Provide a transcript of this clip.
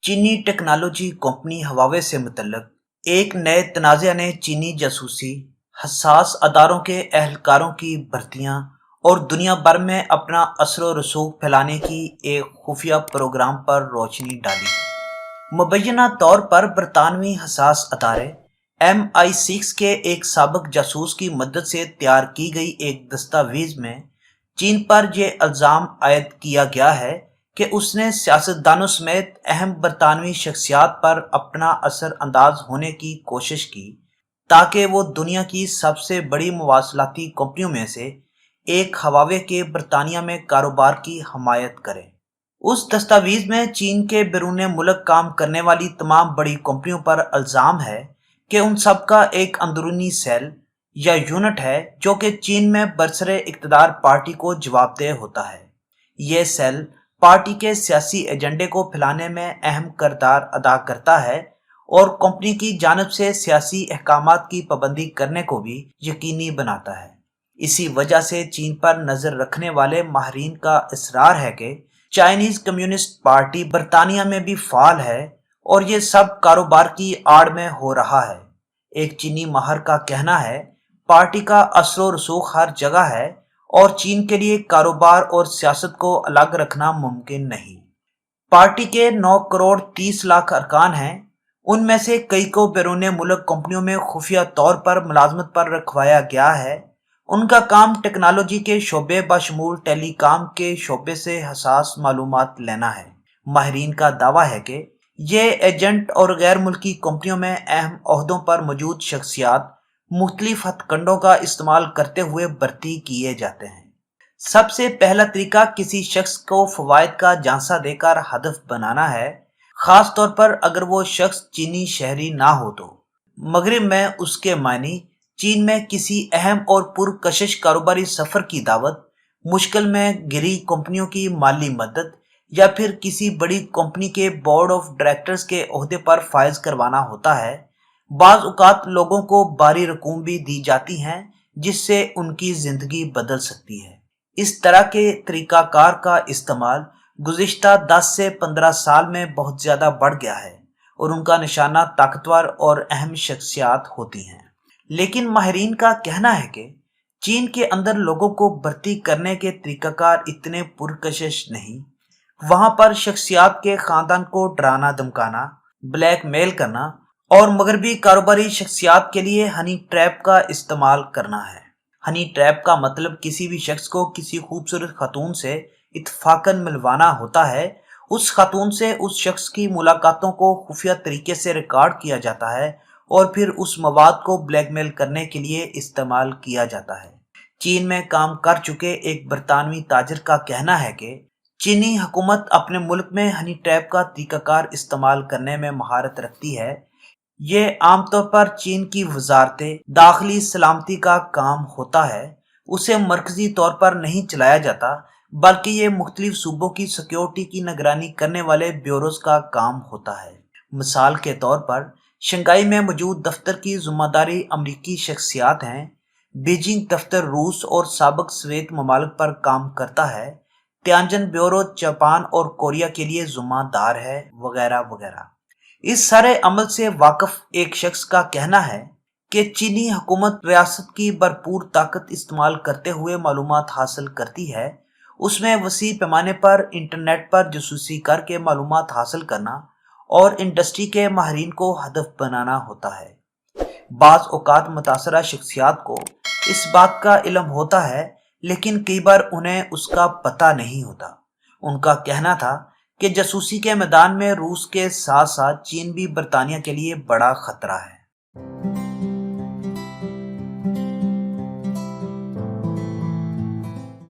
चीनी technology company Huawei से मुतल्लक एक नए तनाज़े ने चीनी जासूसी, हसास अदारों के एहलकारों की भर्तियां और दुनिया भर में अपना असर रसूख फैलाने की एक खुफिया प्रोग्राम पर रोशनी डाली। मुबैना तौर पर बरतानवी हसास अदारे MI6 के एक साबिक जासूस की मदद से तैयार की गई एक दस्तावेज में चीन पर यह इल्ज़ाम आयद किया गया है कि उसने सियासतदानों समेत अहम बरतानवी शख्सियात पर अपना असर अंदाज होने की कोशिश की ताकि वो दुनिया की सबसे बड़ी मवासलाती कंपनियों में से एक हवावे के बरतानिया में कारोबार की हमायत करे। उस दस्तावेज में चीन के बैरून मुल्क काम करने वाली तमाम बड़ी कंपनियों पर इल्ज़ाम है कि उन सब का एक अंदरूनी सेल या यूनिट है जो कि चीन में बरसरे इक़्तिदार पार्टी को जवाबदेह होता है। यह सेल पार्टी के सियासी एजेंडे को फैलाने में अहम किरदार अदा करता है और कंपनी की जानिब से सियासी अहकामात की पाबंदी करने को भी यकीनी बनाता है। इसी वजह से चीन पर नज़र रखने वाले माहिरीन का इसरार है कि चाइनीज कम्युनिस्ट पार्टी बरतानिया में भी फाल है और ये सब कारोबार की आड़ में हो रहा है। एक चीनी माहिर का कहना है, पार्टी का असर रसूख हर जगह है और चीन के लिए कारोबार और सियासत को अलग रखना मुमकिन नहीं। पार्टी के 9 करोड़ 30 लाख अरकान हैं, उनमें से कई को बैरून मुल्क कंपनियों में खुफिया तौर पर मुलाजमत पर रखवाया गया है। उनका काम टेक्नोलॉजी के शोबे बशमूल टेलीकॉम के शोबे से हसास मालूमात लेना है। माहिरीन का दावा है कि ये एजेंट और गैर मुल्की कंपनियों में अहम ओहदों पर मौजूद शख्सियात मुख्तलिफ हथकंडों का इस्तेमाल करते हुए भर्ती किए जाते हैं। सबसे पहला तरीका किसी शख्स को फवायद का झांसा देकर हदफ बनाना है, खास तौर पर अगर वो शख्स चीनी शहरी ना हो तो। मगरिब में उसके मानी चीन में किसी अहम और पुरकशिश कारोबारी सफर की दावत, मुश्किल में गिरी कंपनियों की माली मदद या फिर किसी बड़ी कंपनी के बोर्ड ऑफ डायरेक्टर्स के ओहदे पर फायज करवाना होता है। बाज़ औक़ात लोगों को बारी रकूम भी दी जाती हैं जिससे उनकी जिंदगी बदल सकती है। इस तरह के तरीकाकार का इस्तेमाल गुज़िश्ता 10 से 15 साल में बहुत ज़्यादा बढ़ गया है और उनका निशाना ताकतवर और अहम शख्सियात होती हैं। लेकिन माहिरीन का कहना है कि चीन के अंदर लोगों को भर्ती करने के तरीकाकार इतने पुरकशिश नहीं। वहां पर शख्सियात के खानदान को डराना धमकाना, ब्लैकमेल करना और मगरबी कारोबारी शख्सियात के लिए हनी ट्रैप का इस्तेमाल करना है। हनी ट्रैप का मतलब किसी भी शख्स को किसी खूबसूरत खातून से इत्तफाकन मिलवाना होता है। उस खातून से उस शख्स की मुलाकातों को खुफिया तरीके से रिकॉर्ड किया जाता है और फिर उस मवाद को ब्लैकमेल करने के लिए इस्तेमाल किया जाता है। चीन में काम कर चुके एक बरतानवी ताजिर का कहना है कि चीनी हुकूमत अपने मुल्क में हनी ट्रैप का तरीकाकार इस्तेमाल करने में महारत रखती है। ये आमतौर पर चीन की वजारत दाखिली सलामती का काम होता है। उसे मरकजी तौर पर नहीं चलाया जाता बल्कि ये मुख्तलिफ सूबों की सिक्योरिटी की निगरानी करने वाले ब्यूरोज का काम होता है। मिसाल के तौर पर शंघाई में मौजूद दफ्तर की जिम्मेदारी अमरीकी शख्सियात हैं। बीजिंग दफ्तर रूस और साबिक सोवियत ममालिक पर काम करता है। तियानजिन ब्यूरो जापान और कोरिया के लिए जिम्मेदार है, वगैरह वगैरह। इस सारे अमल से वाकिफ एक शख्स का कहना है कि चीनी हुकूमत रियासत की भरपूर ताकत इस्तेमाल करते हुए मालूमात हासिल करती है। उसमें वसी पैमाने पर इंटरनेट पर जासूसी करके मालूमात हासिल करना और इंडस्ट्री के माहिरीन को हदफ बनाना होता है। बाज़ औक़ात मुतासरा शख्सियात को इस बात का इल्म होता है लेकिन कई बार उन्हें उसका पता नहीं होता। उनका कहना था कि जासूसी के मैदान में रूस के साथ साथ चीन भी बरतानिया के लिए बड़ा खतरा है।